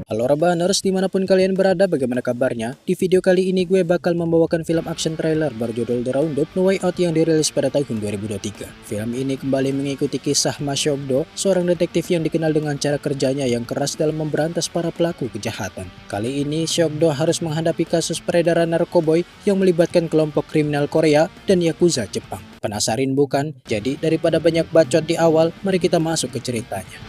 Halo Rebahaners, dimanapun kalian berada, bagaimana kabarnya? Di video kali ini gue bakal membawakan film action trailer berjudul The Roundup No Way Out yang dirilis pada tahun 2023. Film ini kembali mengikuti kisah Ma Seok-do, seorang detektif yang dikenal dengan cara kerjanya yang keras dalam memberantas para pelaku kejahatan. Kali ini Seok-do harus menghadapi kasus peredaran narkoboy yang melibatkan kelompok kriminal Korea dan Yakuza Jepang. Penasaran bukan? Jadi daripada banyak bacot di awal, mari kita masuk ke ceritanya.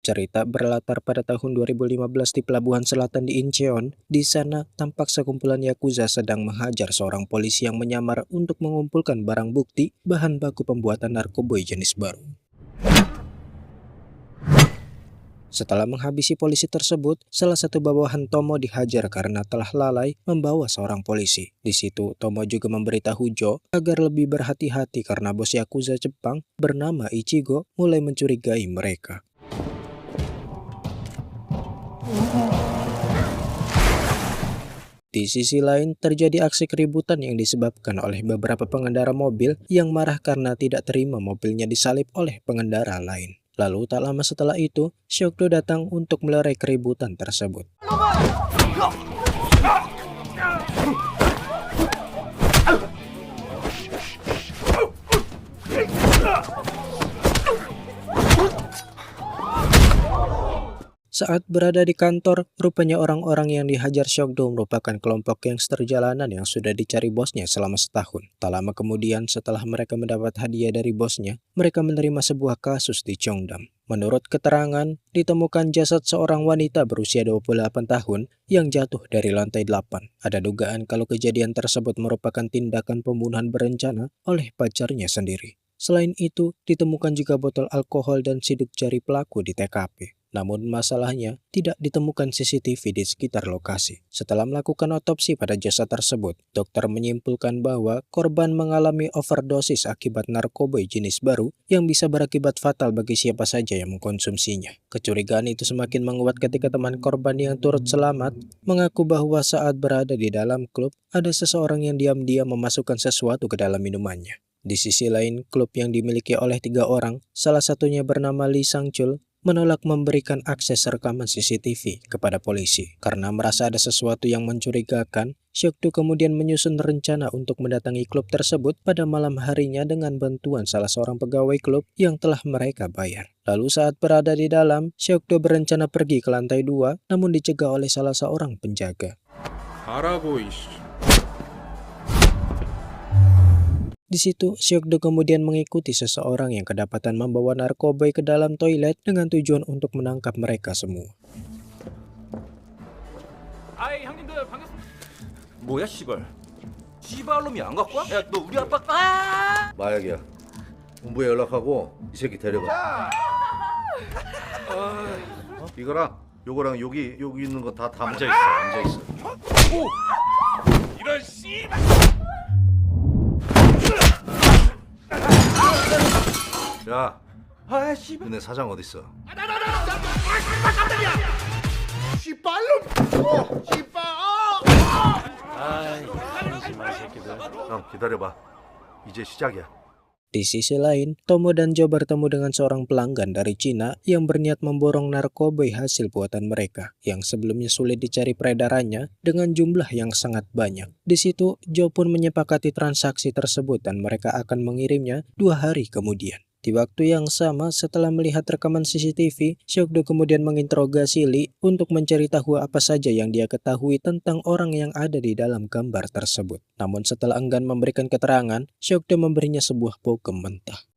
Cerita berlatar pada tahun 2015 di pelabuhan selatan di Incheon. Di sana, tampak sekumpulan Yakuza sedang menghajar seorang polisi yang menyamar untuk mengumpulkan barang bukti bahan baku pembuatan narkoboy jenis baru. Setelah menghabisi polisi tersebut, salah satu bawahan Tomo dihajar karena telah lalai membawa seorang polisi. Di situ, Tomo juga memberitahu Jo agar lebih berhati-hati karena bos Yakuza Jepang bernama Ichigo mulai mencurigai mereka. Di sisi lain, terjadi aksi keributan yang disebabkan oleh beberapa pengendara mobil yang marah karena tidak terima mobilnya disalip oleh pengendara lain. Lalu tak lama setelah itu, Seok-do datang untuk melerai keributan tersebut. Saat berada di kantor, rupanya orang-orang yang dihajar Seok-do merupakan kelompok gangster jalanan yang sudah dicari bosnya selama setahun. Tak lama kemudian, setelah mereka mendapat hadiah dari bosnya, mereka menerima sebuah kasus di Cheongdam. Menurut keterangan, ditemukan jasad seorang wanita berusia 28 tahun yang jatuh dari lantai 8. Ada dugaan kalau kejadian tersebut merupakan tindakan pembunuhan berencana oleh pacarnya sendiri. Selain itu, ditemukan juga botol alkohol dan sidik jari pelaku di TKP. Namun masalahnya, tidak ditemukan CCTV di sekitar lokasi. Setelah melakukan otopsi pada jasad tersebut, dokter menyimpulkan bahwa korban mengalami overdosis akibat narkoboy jenis baru yang bisa berakibat fatal bagi siapa saja yang mengkonsumsinya. Kecurigaan itu semakin menguat ketika teman korban yang turut selamat mengaku bahwa saat berada di dalam klub, ada seseorang yang diam-diam memasukkan sesuatu ke dalam minumannya. Di sisi lain, klub yang dimiliki oleh 3 orang, salah satunya bernama Lee Sang-chul, menolak memberikan akses rekaman CCTV kepada polisi. Karena merasa ada sesuatu yang mencurigakan, Seok-do kemudian menyusun rencana untuk mendatangi klub tersebut pada malam harinya dengan bantuan salah seorang pegawai klub yang telah mereka bayar. Lalu saat berada di dalam, Seok-do berencana pergi ke lantai 2, namun dicegah oleh salah seorang penjaga. Di situ, Seok-do kemudian mengikuti seseorang yang kedapatan membawa narkoboy ke dalam toilet dengan tujuan untuk menangkap mereka semua. 뭐야 씨발 씨발놈이 안 갖고 와? 야 너 우리 아빠 마약이야. 본부에 연락하고 이 새끼 데려가. 이거랑 요거랑 여기 있는 거 다 담아. 앉아 있어. 오! 이런 씨발 야, 아 씨발 너네 사장 어디 있어? 형 기다려봐. 이제 시작이야. Di sisi lain, Tomo dan Jo bertemu dengan seorang pelanggan dari Cina yang berniat memborong narkoboy hasil buatan mereka yang sebelumnya sulit dicari peredarannya dengan jumlah yang sangat banyak. Di situ, Jo pun menyepakati transaksi tersebut dan mereka akan mengirimnya 2 hari kemudian. Di waktu yang sama, setelah melihat rekaman CCTV, Seok-do kemudian menginterogasi Lee untuk mencari tahu apa saja yang dia ketahui tentang orang yang ada di dalam gambar tersebut. Namun setelah enggan memberikan keterangan, Seok-do memberinya sebuah bogem mentah.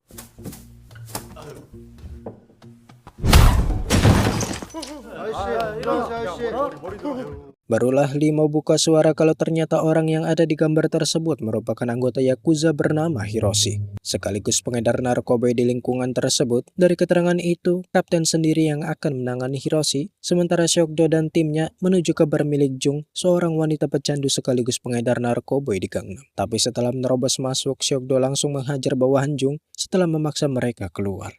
Barulah Lee mau buka suara kalau ternyata orang yang ada di gambar tersebut merupakan anggota Yakuza bernama Hiroshi, sekaligus pengedar narkoba di lingkungan tersebut. Dari keterangan itu, kapten sendiri yang akan menangani Hiroshi, sementara Shogo dan timnya menuju ke bar milik Jung, seorang wanita pecandu sekaligus pengedar narkoba di Gangnam. Tapi setelah menerobos masuk, Shogo langsung menghajar bawahan Jung setelah memaksa mereka keluar.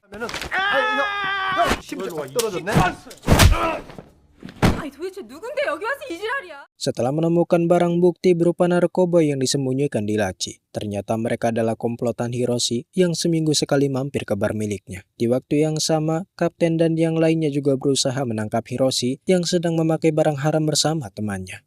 Setelah menemukan barang bukti berupa narkoba yang disembunyikan di laci, ternyata mereka adalah komplotan Hiroshi yang seminggu sekali mampir ke bar miliknya. Di waktu yang sama, kapten dan yang lainnya juga berusaha menangkap Hiroshi yang sedang memakai barang haram bersama temannya.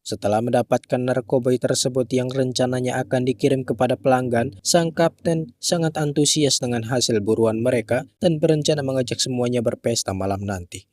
Setelah mendapatkan narkoba tersebut yang rencananya akan dikirim kepada pelanggan, sang kapten sangat antusias dengan hasil buruan mereka dan berencana mengajak semuanya berpesta malam nanti.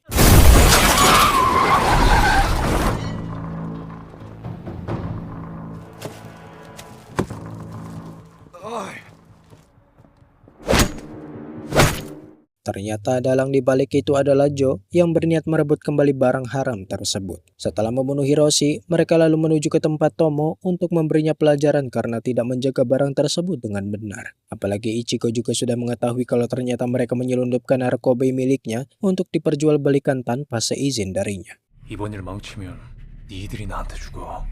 Ternyata dalang dibalik itu adalah Joe yang berniat merebut kembali barang haram tersebut. Setelah membunuh Hiroshi, mereka lalu menuju ke tempat Tomo untuk memberinya pelajaran karena tidak menjaga barang tersebut dengan benar. Apalagi Ichigo juga sudah mengetahui kalau ternyata mereka menyelundupkan narkoba miliknya untuk diperjualbelikan tanpa seizin darinya. 이번 일 망치면 니들이 나한테 죽어.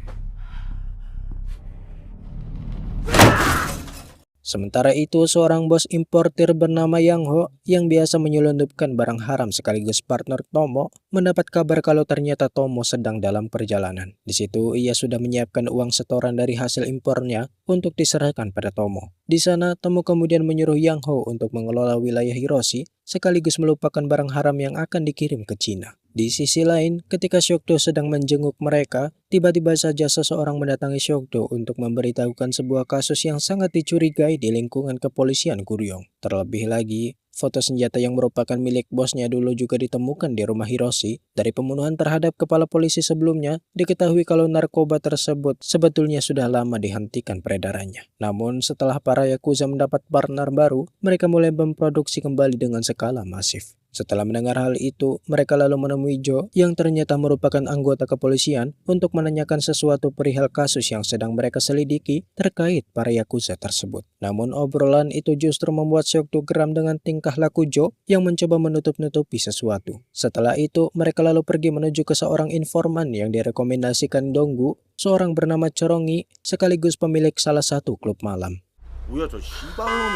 Sementara itu, seorang bos importir bernama Yang Ho yang biasa menyelundupkan barang haram sekaligus partner Tomo mendapat kabar kalau ternyata Tomo sedang dalam perjalanan. Di situ ia sudah menyiapkan uang setoran dari hasil impornya untuk diserahkan pada Tomo. Di sana, Tomo kemudian menyuruh Yang Ho untuk mengelola wilayah Hiroshi sekaligus melupakan barang haram yang akan dikirim ke Cina. Di sisi lain, ketika Shogo sedang menjenguk mereka, tiba-tiba saja seseorang mendatangi Shogo untuk memberitahukan sebuah kasus yang sangat dicurigai di lingkungan kepolisian Guryong. Terlebih lagi, foto senjata yang merupakan milik bosnya dulu juga ditemukan di rumah Hiroshi. Dari pembunuhan terhadap kepala polisi sebelumnya, diketahui kalau narkoba tersebut sebetulnya sudah lama dihentikan peredarannya. Namun setelah para Yakuza mendapat partner baru, mereka mulai memproduksi kembali dengan skala masif. Setelah mendengar hal itu, mereka lalu menemui Joe yang ternyata merupakan anggota kepolisian untuk menanyakan sesuatu perihal kasus yang sedang mereka selidiki terkait para Yakuza tersebut. Namun obrolan itu justru membuat Shogo geram dengan tingkah laku Joe yang mencoba menutup-nutupi sesuatu. Setelah itu, mereka lalu pergi menuju ke seorang informan yang direkomendasikan Donggu, seorang bernama Chorongi, sekaligus pemilik salah satu klub malam. 뭐야 저 씨발놈이.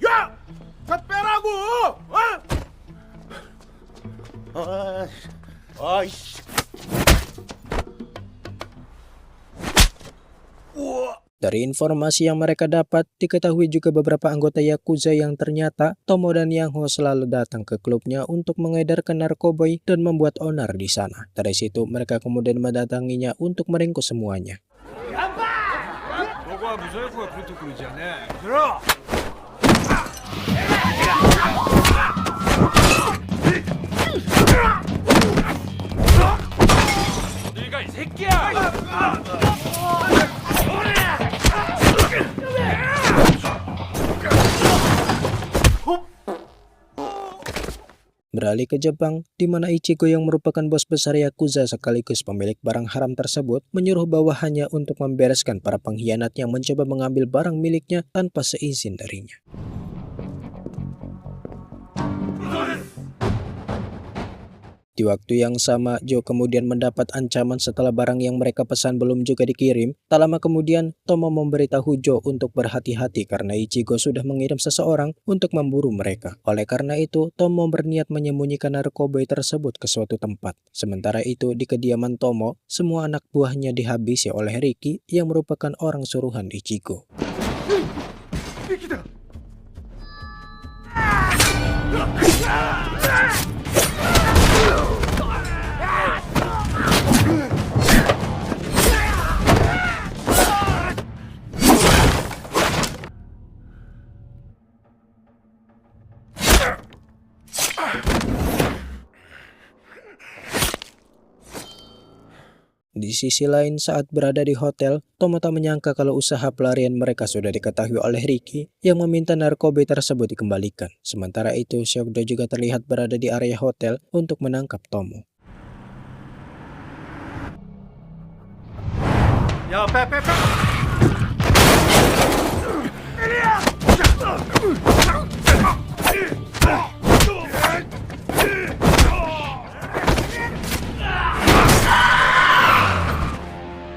야! 다 빼라고! 아이씨. Dari informasi yang mereka dapat, diketahui juga beberapa anggota Yakuza yang ternyata Tomo dan Yang Ho selalu datang ke klubnya untuk mengedarkan narkoba dan membuat onar di sana. Dari situ mereka kemudian mendatanginya untuk meringkus semuanya. Beralih ke Jepang, di mana Ichigo yang merupakan bos besar Yakuza sekaligus pemilik barang haram tersebut menyuruh bawahannya untuk membereskan para pengkhianat yang mencoba mengambil barang miliknya tanpa seizin darinya. Di waktu yang sama, Joe kemudian mendapat ancaman setelah barang yang mereka pesan belum juga dikirim. Tak lama kemudian, Tomo memberitahu Joe untuk berhati-hati karena Ichigo sudah mengirim seseorang untuk memburu mereka. Oleh karena itu, Tomo berniat menyembunyikan narkoba tersebut ke suatu tempat. Sementara itu, di kediaman Tomo, semua anak buahnya dihabisi oleh Riki yang merupakan orang suruhan Ichigo. Di sisi lain, saat berada di hotel, Tomo tak menyangka kalau usaha pelarian mereka sudah diketahui oleh Ricky yang meminta narkoba tersebut dikembalikan. Sementara itu, Seokdo juga terlihat berada di area hotel untuk menangkap Tomo. 야, 빼.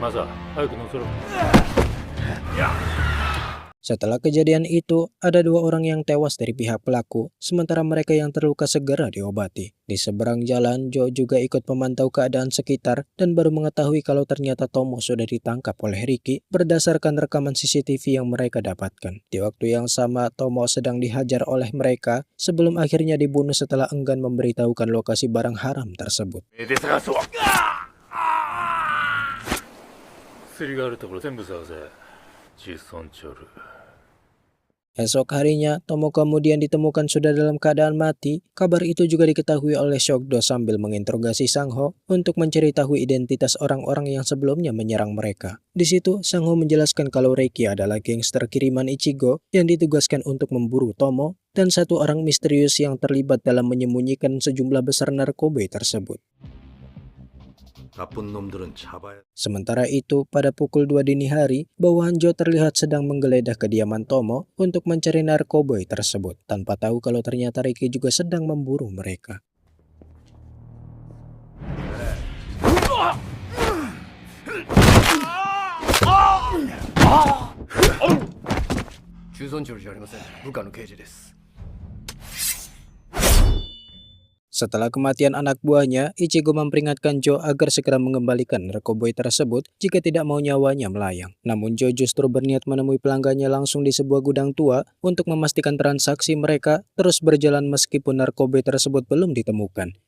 마사, 아이고 놈스러워. Setelah kejadian itu, ada 2 orang yang tewas dari pihak pelaku, sementara mereka yang terluka segera diobati. Di seberang jalan, Jo juga ikut memantau keadaan sekitar dan baru mengetahui kalau ternyata Tomo sudah ditangkap oleh Ricky berdasarkan rekaman CCTV yang mereka dapatkan. Di waktu yang sama, Tomo sedang dihajar oleh mereka sebelum akhirnya dibunuh setelah enggan memberitahukan lokasi barang haram tersebut. 薬があるところ全部探せ。ジソンチョル。 Esok harinya, Tomo kemudian ditemukan sudah dalam keadaan mati. Kabar itu juga diketahui oleh Seokdo sambil menginterogasi Sang-ho untuk mencari tahu identitas orang-orang yang sebelumnya menyerang mereka. Di situ, Sang-ho menjelaskan kalau Reiki adalah gangster kiriman Ichigo yang ditugaskan untuk memburu Tomo dan 1 orang misterius yang terlibat dalam menyembunyikan sejumlah besar narkoba tersebut. 나쁜 놈들은 잡아야. Sementara itu, pada pukul 2 dini hari, bawahan Jo terlihat sedang menggeledah kediaman Tomo untuk mencari narkoba tersebut, tanpa tahu kalau ternyata Ricky juga sedang memburu mereka. Setelah kematian anak buahnya, Ichigo memperingatkan Jo agar segera mengembalikan narkoba tersebut jika tidak mau nyawanya melayang. Namun Jo justru berniat menemui pelanggannya langsung di sebuah gudang tua untuk memastikan transaksi mereka terus berjalan meskipun narkoba tersebut belum ditemukan.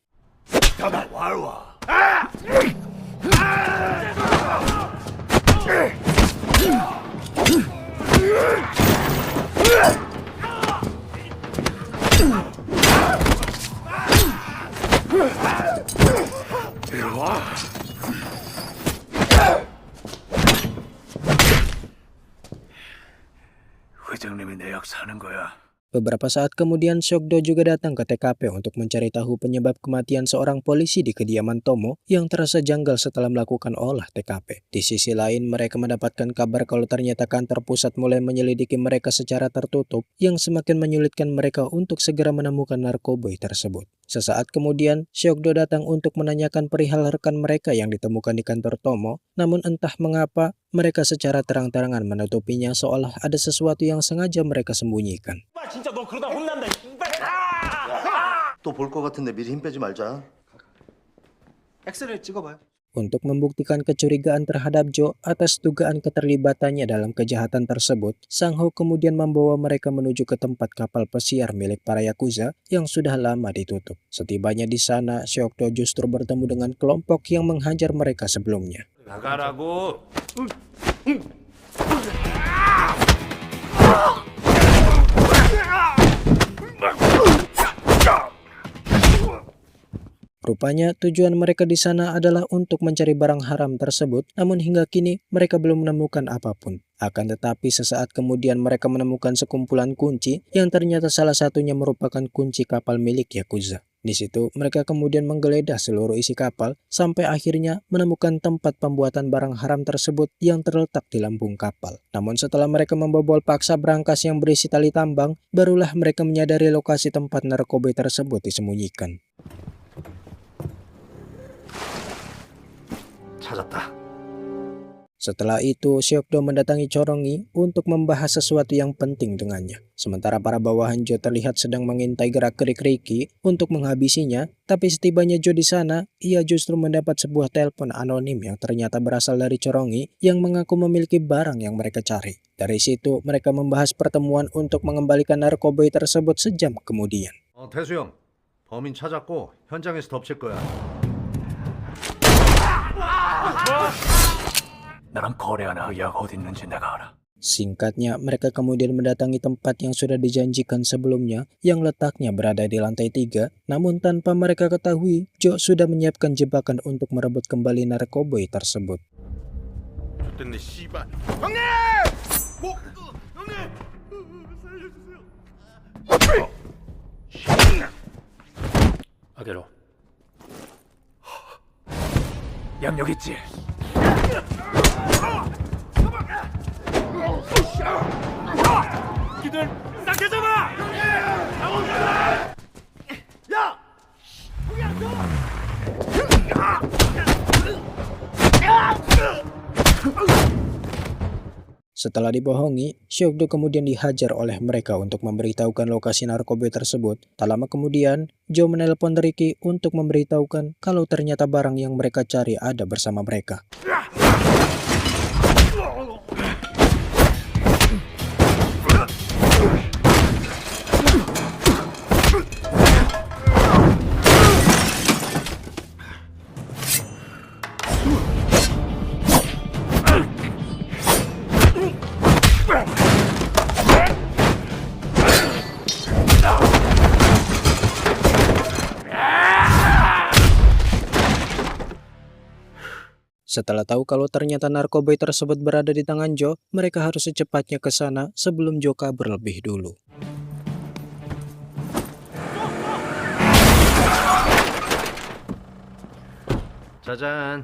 회장님이 내 약 사는 거야. Beberapa saat kemudian, Seokdo juga datang ke TKP untuk mencari tahu penyebab kematian seorang polisi di kediaman Tomo yang terasa janggal setelah melakukan olah TKP. Di sisi lain, mereka mendapatkan kabar kalau ternyata kantor pusat mulai menyelidiki mereka secara tertutup yang semakin menyulitkan mereka untuk segera menemukan narkoba tersebut. Sesaat kemudian, Seokdo datang untuk menanyakan perihal rekan mereka yang ditemukan di kantor Tomo, namun entah mengapa mereka secara terang-terangan menutupinya seolah ada sesuatu yang sengaja mereka sembunyikan. 또 볼 것 같은데 미리 힘 빼지 말자. 엑스레이 찍어봐요. Untuk membuktikan kecurigaan terhadap Jo atas dugaan keterlibatannya dalam kejahatan tersebut, Sang-ho kemudian membawa mereka menuju ke tempat kapal pesiar milik para Yakuza yang sudah lama ditutup. Setibanya di sana, Seokdo justru bertemu dengan kelompok yang menghajar mereka sebelumnya. 나가라고. Rupanya tujuan mereka di sana adalah untuk mencari barang haram tersebut, namun hingga kini mereka belum menemukan apapun. Akan tetapi sesaat kemudian mereka menemukan sekumpulan kunci yang ternyata salah satunya merupakan kunci kapal milik Yakuza. Di situ mereka kemudian menggeledah seluruh isi kapal sampai akhirnya menemukan tempat pembuatan barang haram tersebut yang terletak di lambung kapal. Namun setelah mereka membobol paksa brankas yang berisi tali tambang, barulah mereka menyadari lokasi tempat narkoba tersebut disembunyikan. 찾았다. Setelah itu, Seokdo mendatangi Chorongi untuk membahas sesuatu yang penting dengannya. Sementara para bawahan Jo terlihat sedang mengintai gerak-gerik Ricky untuk menghabisinya, tapi setibanya Jo di sana, ia justru mendapat sebuah telepon anonim yang ternyata berasal dari Chorongi yang mengaku memiliki barang yang mereka cari. Dari situ, mereka membahas pertemuan untuk mengembalikan narkoba tersebut sejam kemudian. 태수 형, 범인 찾았고 현장에서 덮칠 거야. 나랑 거래하나 약 어디 있는지 내가 알아. Singkatnya, mereka kemudian mendatangi tempat yang sudah dijanjikan sebelumnya yang letaknya berada di lantai 3. Namun tanpa mereka ketahui, Joe sudah menyiapkan jebakan untuk merebut kembali narkoboy tersebut. 됐네 씨발. 아게로. 양 여기 있지. 이들 싹게 잡아. Setelah dibohongi, Shogo kemudian dihajar oleh mereka untuk memberitahukan lokasi narkoba tersebut. Tak lama kemudian, Joe menelpon Ricky untuk memberitahukan kalau ternyata barang yang mereka cari ada bersama mereka. Setelah tahu kalau ternyata narkoba tersebut berada di tangan Joe, mereka harus secepatnya ke sana sebelum Joe kabur lebih dulu. 짜잔.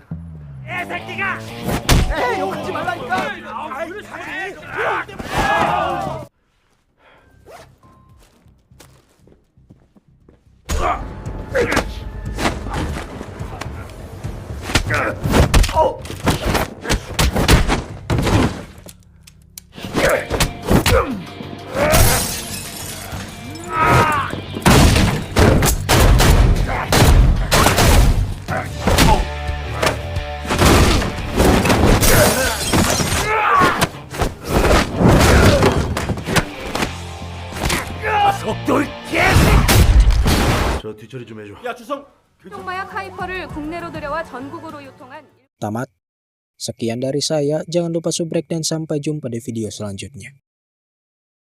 저 뒤처리 좀 해줘. 야 주성. 흑마약 하이퍼를 국내로 들여와 전국으로 유통한 Tamat. Sekian dari saya, jangan lupa subrek dan sampai jumpa di video selanjutnya.